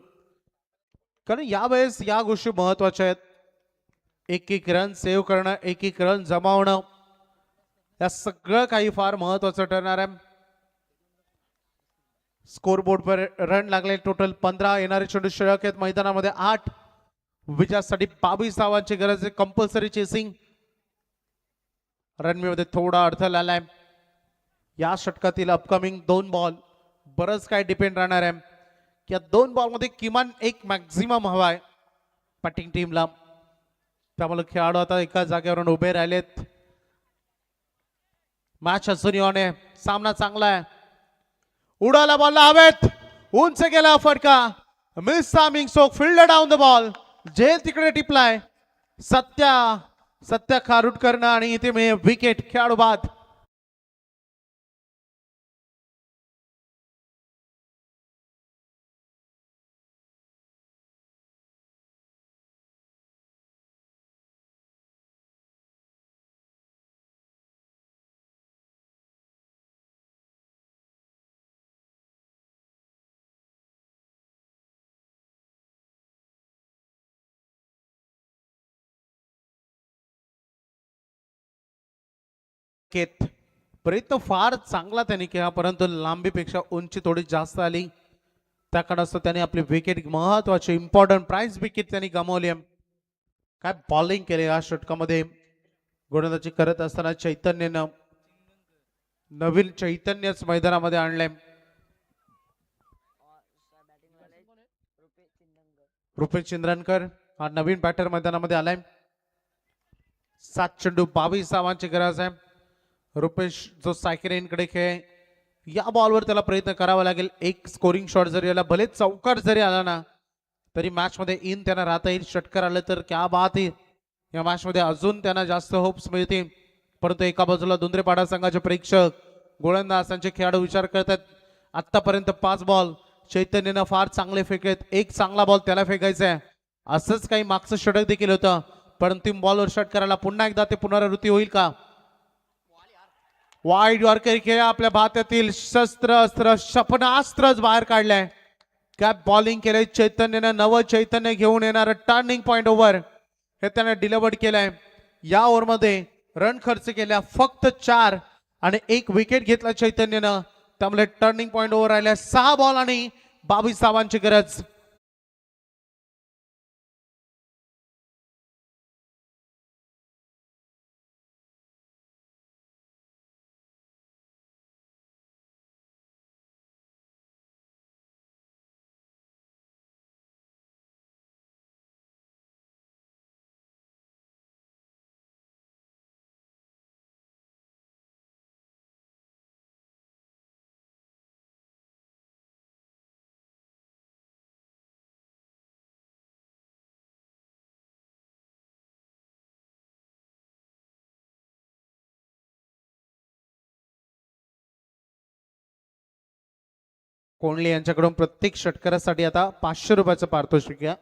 कारण यावेळेस या गोष्टी महत्वाच्या आहेत. एक रन सेव्ह करणं, एक रन जमावणं, या सगळं काही फार महत्वाचं ठरणार आहे. स्कोरबोर्ड वर रन लागले टोटल 15. येणारे चेंडू षटक आहेत मैदानामध्ये 8. विजयासाठी 22 धावांची गरज आहे. Compulsory chasing. रणमीमध्ये थोडा अडथळा आलाय. या षटकातील अपकमिंग 2 बॉल बरंच काय डिपेंड राहणार आहे. या 2 बॉल मध्ये किमान एक मॅक्झिमम हवाय बॅटिंग टीमला. त्यामुळे खेळाडू आता एका जागेवरून उभे राहिलेत. मॅच अजूनही ऑन आहे. सामना चांगला आहे. उडाला बॉल हवेत, उंच गेला फटका. Miss timing, so field down the ball. जेल तिकडे टिपलाय. सत्या खारुटकरनं आणि इथे मी विकेट. खेळाडू बाद. प्रयत्न फार चांगला त्यांनी केला, परंतु लांबीपेक्षा उंची थोडी जास्त आली. त्याकडे असतो त्याने आपली विकेट, महत्वाची इम्पॉर्टंट प्राइज विकेट त्यांनी गमावली. काय बॉलिंग केले या षटकामध्ये. गोलंदाजी करत असताना चैतन्यनं नवीन चैतन्यच मैदानामध्ये आणले. रुपेश चिंद्रनकर हा नवीन बॅटर मैदानामध्ये आलाय. 7 चेंडू 22 धावांची गरज आहे. रुपेश जो सायकरेनकडे खेळ, या बॉलवर त्याला प्रयत्न करावा लागेल. एक स्कोरिंग शॉट जरी आला, भले चौकार जरी आला ना, तरी मॅच मध्ये इन त्यांना राहता येईल. षटकार आलं तर क्या बात आहे, या मॅच मध्ये अजून त्यांना जास्त होप्स मिळतील. परंतु एका बाजूला दुंद्रेपाडा संघाचे प्रेक्षक गोलंदाजांचे खेळाडू विचार करतात. आतापर्यंत 5 बॉल चैतन्यनं फार चांगले फेकलेत, एक चांगला बॉल त्याला फेकायचा आहे. असंच काही मागचं षटक देखील होतं, परंतु बॉलवर षटकाराला पुन्हा एकदा ते पुनरावृत्ती होईल का? वाईड यॉर्कर खेळ आपल्या भात्यातील शस्त्र अस्त्र क्षपणास्त्रच बाहेर काढलंय. कॅप बॉलिंग केलंय चैतन्यनं. नवं चैतन्य घेऊन येणार टर्निंग पॉइंट ओव्हर हे त्याने डिलिव्हर्ड केलंय. या ओव्हरमध्ये रन खर्च केल्या फक्त 4 आणि 1 विकेट घेतला चैतन्यनं. त्यामुळे टर्निंग पॉइंट ओव्हर राहिल्या 6 बॉल आणि 22 धावांची गरज. कोणले यांच्याकडून प्रत्येक षटकारासाठी आता 500 रुपयाचं पारितोषिक घ्या.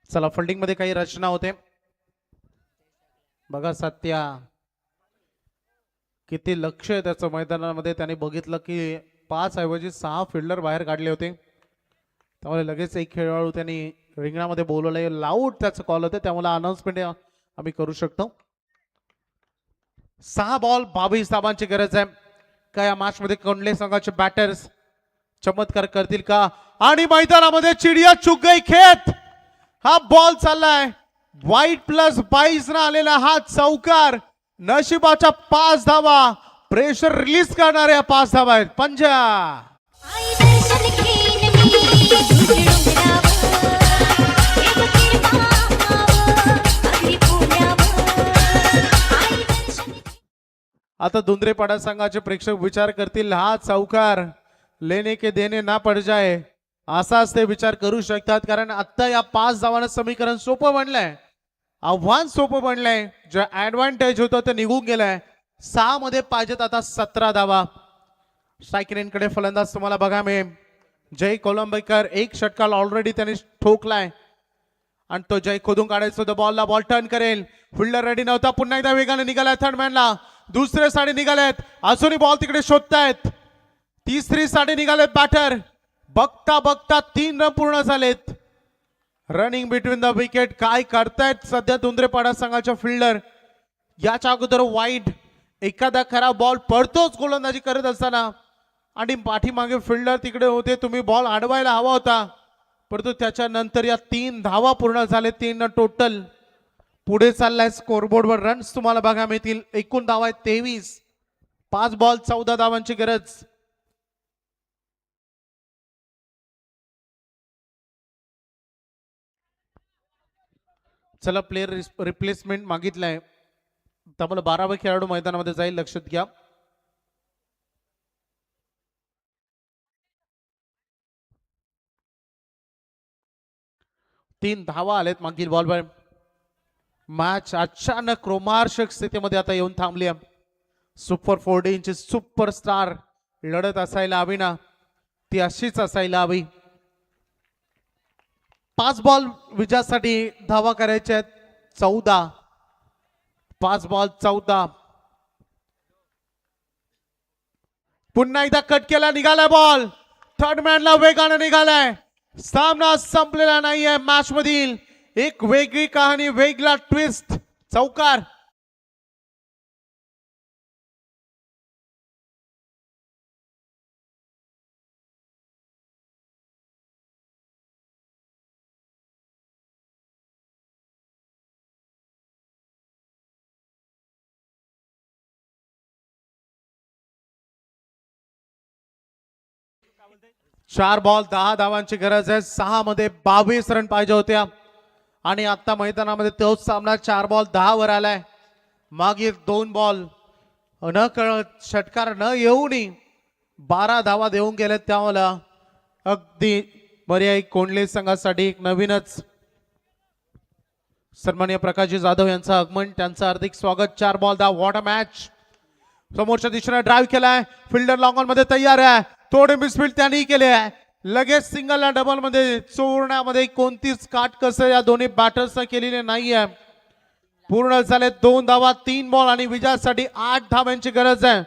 चला, फिल्डिंग मध्ये काही रचना होते बघा. सत्या किती लक्ष आहे त्याचं मैदानामध्ये. त्याने बघितलं की 5 ऐवजी 6 फिल्डर बाहेर काढले होते. त्यामुळे लगेच एक खेळाडू त्यांनी रिंगणामध्ये बोलवलंय. लाऊड त्याचं कॉल होते, त्यामुळे अनाउन्समेंट आम्ही करू शकतो. 6 बॉल 22 धावांची गरज आहे. काय या मॅच मध्ये कोणले संघाचे बॅटर्स चमत्कार करतील का? आणि मैदानामध्ये चिडिया चुक गई खेत. हा बॉल चाललाय वाईट प्लस 22 ना आलेला हा चौकार. नशिबाच्या 5 धावा, प्रेशर रिलीज करणाऱ्या 5 धावा आहेत. पंजा आता दुंद्रेपाडा संघाचे प्रेक्षक विचार करतील, हा चौकार लेने के देने ना पड जाए, असाच ते विचार करू शकतात. कारण आता या 5 धावांचं समीकरण सोपं बनलंय, आव्हान सोपं बनलंय. जे ऍडव्हान्टेज होतं ते निघून गेलंय. 6 मध्ये पाहिजेत आता 17 धावा. स्ट्रायकरेनकडे फलंदाज तुम्हाला बघा मिळेल. जय कोलंबेकर एक षटकार ऑलरेडी त्याने ठोकलाय आणि तो जय खोदून काढायचा होता. बॉलला बॉल टर्न करेल. फिल्डर रेडी नव्हता, पुन्हा एकदा वेगाने निघालाय. थर्ड मॅनला दुसरे साडे निघालेत. अजूनही बॉल तिकडे शोधतायत. तिसरी साडे निघालेत बॅटर. बघता बघता 3 रन पूर्ण झालेत. रनिंग बिटवीन द विकेट काय करतायत सध्या दुंद्रेपाडा संघाच्या फिल्डर. याच्या अगोदर वाईड एखादा खरा बॉल पडतोच गोलंदाजी करत असताना आणि पाठीमागे फिल्डर तिकडे होते. तुम्ही बॉल अडवायला हवा होता, परंतु त्याच्यानंतर या 3 धावा पूर्ण झाले. 3 टोटल. पुढे चाललाय स्कोरबोर्डवर रन्स तुम्हाला बघा मिळतील. एकूण धावा आहेत 23. 5 बॉल 14 धावांची गरज. चला, प्लेयर रिप्लेसमेंट मागितलाय, त्यामुळे 12वा खेळाडू मैदानामध्ये जाईल. लक्षात घ्या. तीन धावा आलेत मागील बॉलवर. मॅच अचानक रोमांचक स्थितीमध्ये आता येऊन थांबली आहे. सुपर 40 इंची सुपरस्टार लढत असायला हवी ना, ती अशीच असायला हवी. 5 बॉल विजयासाठी धावा करायच्या आहेत. 14. 5 बॉल 14. पुन्हा एकदा कट केला, निघालाय बॉल. थर्ड मॅनला वेगाने निघालाय. सामना संपलेला नाहीये. मॅच मधील एक वेगळी कहाणी, वेगळा ट्विस्ट. चौकार. 4 बॉल 10 धावांची गरज आहे. 6 मध्ये 22 रन पाहिजे होत्या आणि आता मैदानामध्ये तोच सामना 4 बॉल 10 वर आलाय. मागील 2 बॉल न कळत षटकार न येऊनही 12 धावा देऊन गेल्यात. त्यामुळे अगदी पर्यायी कोंडले संघासाठी एक नवीनच सन्माननीय प्रकाशजी जाधव यांचं आगमन, त्यांचं हार्दिक स्वागत. 4 बॉल 10. What a match. समोरच्या दिशेने ड्राईव्ह केलाय, फिल्डर लॉंग ऑन मध्ये तयार आहे. थोडे मिसफील्ड त्यांनी केले आहे. लगेच सिंगल डबल मध्ये चोरण्यामध्ये कोणतीच काटकसर या दोन्ही बॅटर्सने केलेली नाहीये. पूर्ण झाले 2 धावा 3 बॉल आणि विजयासाठी 8 धावांची गरज आहे.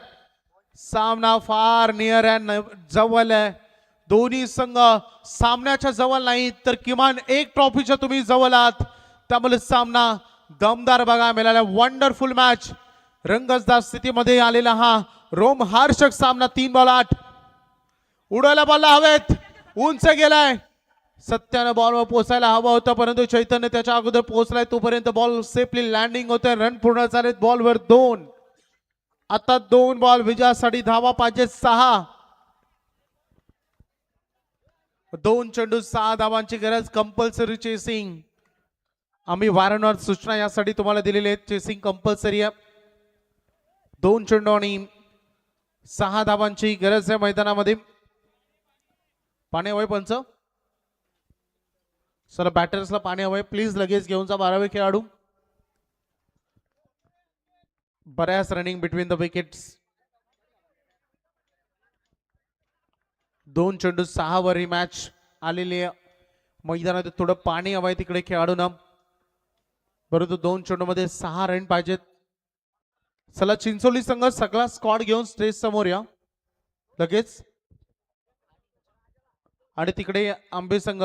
सामना फार नियर आहे, जवळ आहे. दोन्ही संघ सामन्याच्या जवळ नाही तर किमान एक ट्रॉफीच्या तुम्ही जवळ आहात. त्यामुळे सामना दमदार बघा मिळाला. Wonderful match. रंगतदार स्थितीमध्ये आलेला हा रोमहर्षक सामना. 3 बॉल 8. उडायला बॉल हवेत, उंच गेलाय. सत्यानं बॉलवर पोहोचायला हवा होता परंतु चैतन्य त्याच्या अगोदर पोहोचलाय. तोपर्यंत बॉल सेफली लँडिंग होते. रन पूर्ण झालेत. बॉलवर 2. आता 2 बॉल विजयासाठी धावा पाहिजे 6. 2 चेंडू 6 धावांची गरज. Compulsory chasing. आम्ही वारंवार सूचना यासाठी तुम्हाला दिलेली आहेत. चेसिंग कंपल्सरी आहे. 2 चेंडू आणि 6 धावांची गरज आहे मैदानामध्ये. पाणी हवंय पंच. सर बॅटर्सला पाणी हवंय प्लीज, लगेच घेऊन जा 12वे खेळाडू. बऱ्याच रनिंग बिटवीन द विकेट्स. 2 चेंडू 6 वर ही मॅच आलेली आहे. मैदानात थोडं पाणी हवंय तिकडे खेळाडूंना, परंतु 2 चेंडू मध्ये 6 रन पाहिजेत. चला चिंचोली संघ सगळा स्क्वॉड घेऊन स्टेज समोर या लगेच. आणि तिकडे आंबे संघ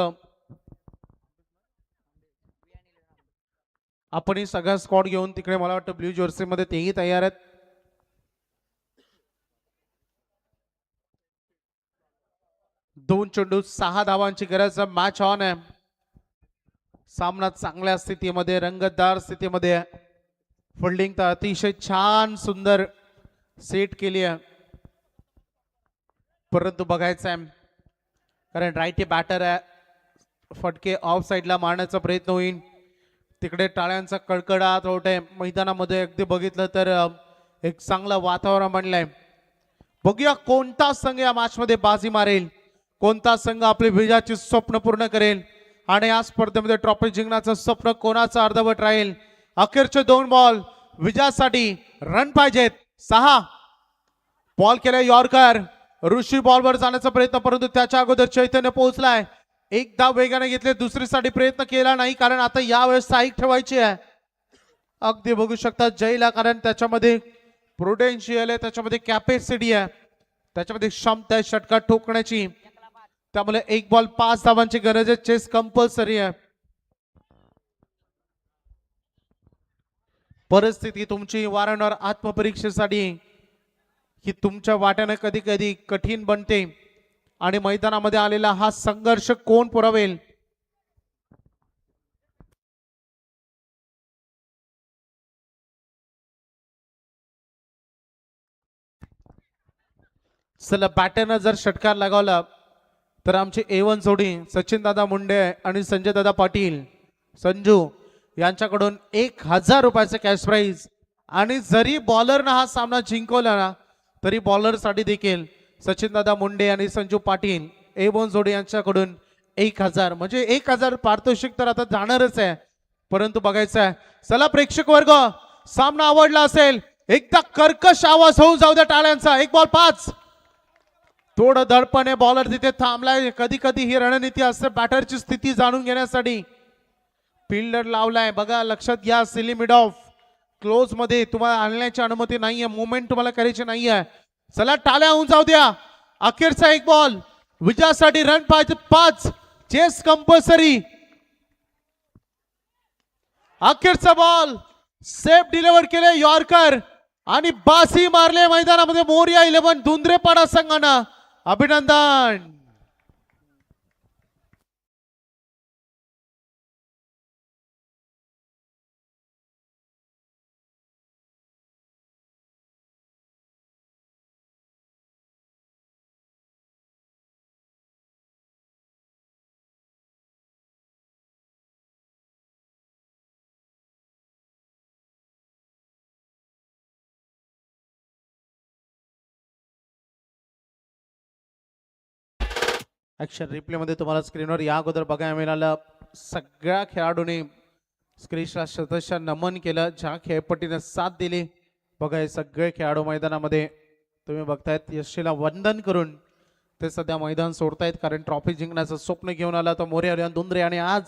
आपण सगळा स्क्वॉड घेऊन तिकडे, मला वाटतं ब्ल्यू जर्सी मध्ये तेही तयार आहेत. दोन चेंडू 6 धावांची गरज. मॅच ऑन आहे. सामना चांगल्या स्थितीमध्ये, रंगतदार स्थितीमध्ये. फिल्डिंग तर अतिशय छान सुंदर सेट केली आहे, परंतु बघायचं आहे कारण राईट बॅटर आहे. फटके ऑफ साईडला मारण्याचा प्रयत्न होईल. तिकडे टाळ्यांचा कडकडाट होतोय मैदानामध्ये. अगदी बघितलं तर एक चांगलं वातावरण बनलंय. बघूया कोणता संघ या मॅच मध्ये बाजी मारेल, कोणता संघ आपली विजयाची स्वप्न पूर्ण करेल आणि या स्पर्धेमध्ये ट्रॉफी जिंकण्याचं स्वप्न कोणाचं अर्धवट राहील. अखेरचे 2 बॉल विजयासाठी. रन पाहिजेत 6. बॉल केलाय यॉर्कर. ऋषी बॉलवर जाण्याचा प्रयत्न, परंतु त्याच्या अगोदर चैतन्य पोहोचलाय. एकदा वेगाने घेतले, दुसरीसाठी प्रयत्न केला नाही कारण आता यावेळेस साईक ठेवायची आहे. अगदी बघू शकता जयला, कारण त्याच्यामध्ये प्रोटेन्शियल आहे, त्याच्यामध्ये कॅपॅसिटी आहे, त्याच्यामध्ये क्षमता आहे षटकार ठोकण्याची. त्यामुळे 1 बॉल 5 धावांची गरज आहे. चेस कंपल्सरी आहे. परिस्थिती तुमची वारंवार आत्मपरीक्षेसाठी ही तुमच्या वाट्याने कधी कधी कठीण बनते आणि मैदानामध्ये आलेला हा संघर्ष कोण पुरवेल. चला बॅटरनं जर षटकार लगावला तर आमची A1 जोडी सचिन दादा मुंडे आणि संजय दादा पाटील संजू यांच्याकडून 1000 रुपयाचं कॅश प्राइज. आणि जरी बॉलरनं हा सामना जिंकवला ना तरी बॉलरसाठी देखील सचिन दादा मुंडे आणि संजू पाटील A1 जोडी यांच्याकडून 1000, म्हणजे 1000 पारितोषिक तर आता जाणारच आहे. परंतु बघायचं आहे. चला प्रेक्षक वर्ग, सामना आवडला असेल एकदा कर्कश आवाज होऊन जाऊ द्या टाळ्यांचा. 1 बॉल 5. थोडं दडपणे बॉलर तिथे थांबलाय. कधी कधी ही रणनीती असते बॅटरची स्थिती जाणून घेण्यासाठी. फिल्डर लावलाय बघा, लक्षात घ्या. सिली मिड ऑफ क्लोज मध्ये तुम्हाला आणण्याची अनुमती नाहीये, मुवमेंट तुम्हाला करायची नाहीये. चला टाळ्या होऊन जाऊ द्या. अखेरचा 1 बॉल विजयासाठी. रन पाहिजे 5. Chase compulsory. अखेरचा बॉल सेफ डिलिव्हर केले यॉर्कर आणि बासी मारले मैदानामध्ये. मोरिया 11 धुंद्रेपाडा संघानं अभिनंदन. ऍक्शन रिप्लेमध्ये तुम्हाला स्क्रीनवर या अगोदर बघायला मिळालं सगळ्या खेळाडूंनी स्क्रीनला शतश नमन केलं ज्या खेळपट्टीने साथ दिली. बघा हे सगळे खेळाडू मैदानामध्ये तुम्ही बघतायत यशीला वंदन करून ते सध्या मैदान सोडतायत कारण ट्रॉफी जिंकण्याचं स्वप्न घेऊन आला तर मोरे आणि दुंद्रे आणि आज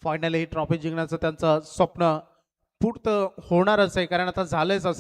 फायनली ही ट्रॉफी जिंकण्याचं त्यांचं स्वप्न पूर्ण होणारच आहे कारण आता झालंच असं